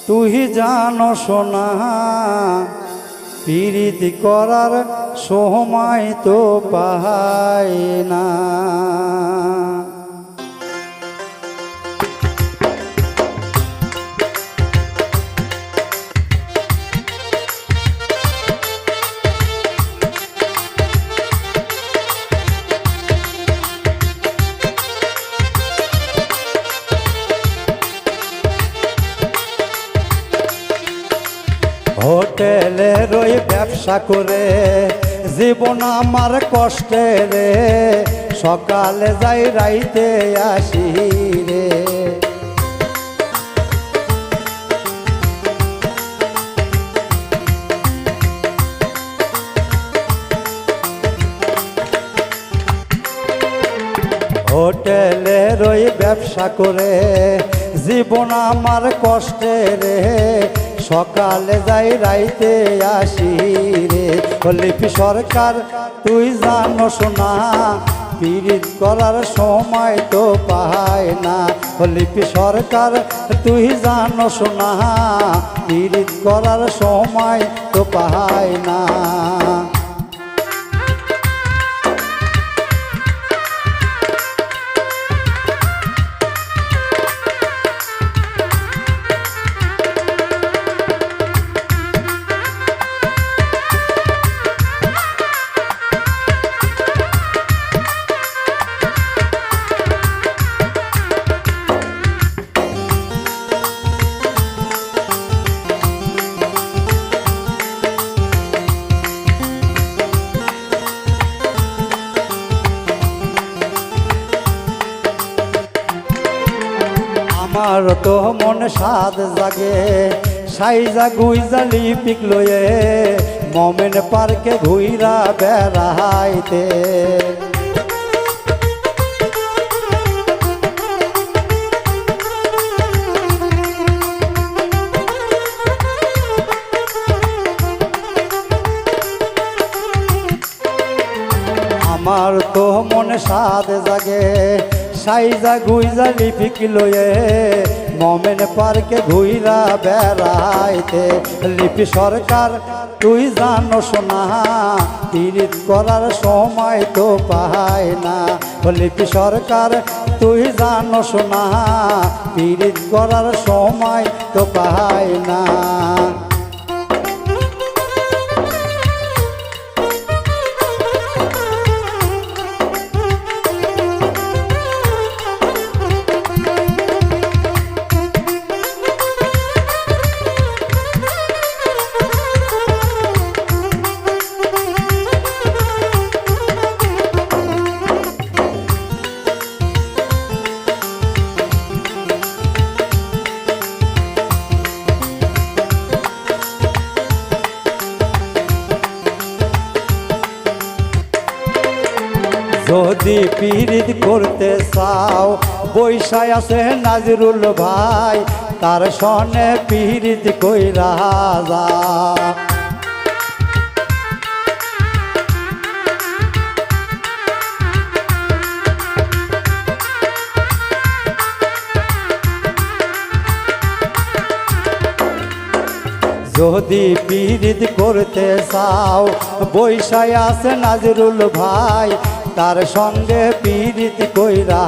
তুই জানো সোনা পিরিতি করার সময় তো পাই না। হোটেলের ওই ব্যবসা করে জীবন আমার কষ্টে রে, সকালে যাই রাইতে আসি রে। হোটেলের ওই ব্যবসা করে জীবন আমার কষ্টে রে, সকালে যাই রাইতে আসি রে। লিপি সরকার তুই জানো সোনা পিরিত করার সময় তো পায় না। লিপি সরকার তুই জানো সোনা পিরিত করার সময় তো পায় না। আমার তো মন সাদ জাগে সাইজা গুইজা লিপিক লয়ে মোমেন পার্কে ঘুইরা বেড়াইতে। আমার তো মন সাদ জাগে সাইজা গুইজা লিপিক লয়ে মোমেন পার্কে ঘুইরা বেড়াইতে। লিপি সরকার তুই জানো সোনা পিরিত করার সময় তো পায় না। লিপি সরকার তুই জানো সোনা পিরিত করার সময় তো পায় না। যদি পিরিত করতে চাও বৈশায় আছে নাজরুল ভাই, তার সনে পিরিত কইরা যা। যদি পিরিত করতে চাও বৈশায় আছে নাজরুল ভাই, তার সঙ্গে পিরিত কইরা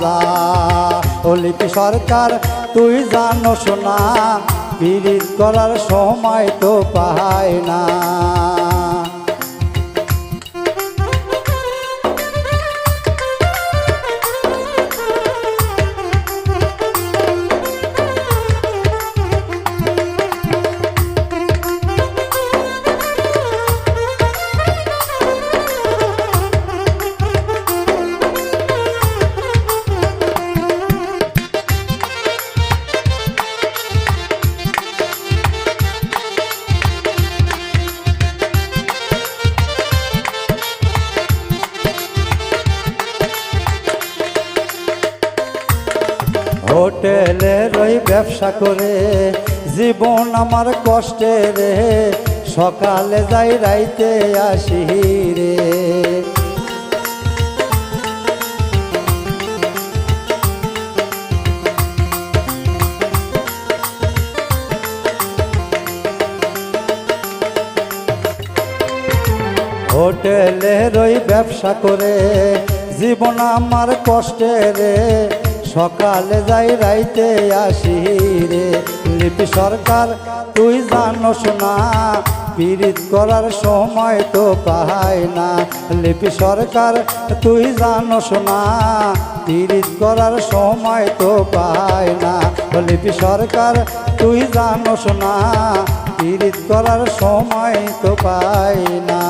যা। লিপি সরকার তুই জানো সোনা পিরিত করার সময় তো পায় না। হোটেলের ওই ব্যবসা করে জীবন আমার কষ্টে রে, সকালে যাই রাইতে আসি রে। হোটেলের ওই ব্যবসা করে জীবন আমার কষ্টে রে, সকালে যাই রাইতে আসি রে। লিপি সরকার তুই জানোস না, পীড়িত করার সময় তো পাই না। লিপি সরকার তুই জানোস না, পীড়িত করার সময় তো পাই না। লিপি সরকার তুই জানোস না, পীড়িত করার সময় তো পাই না।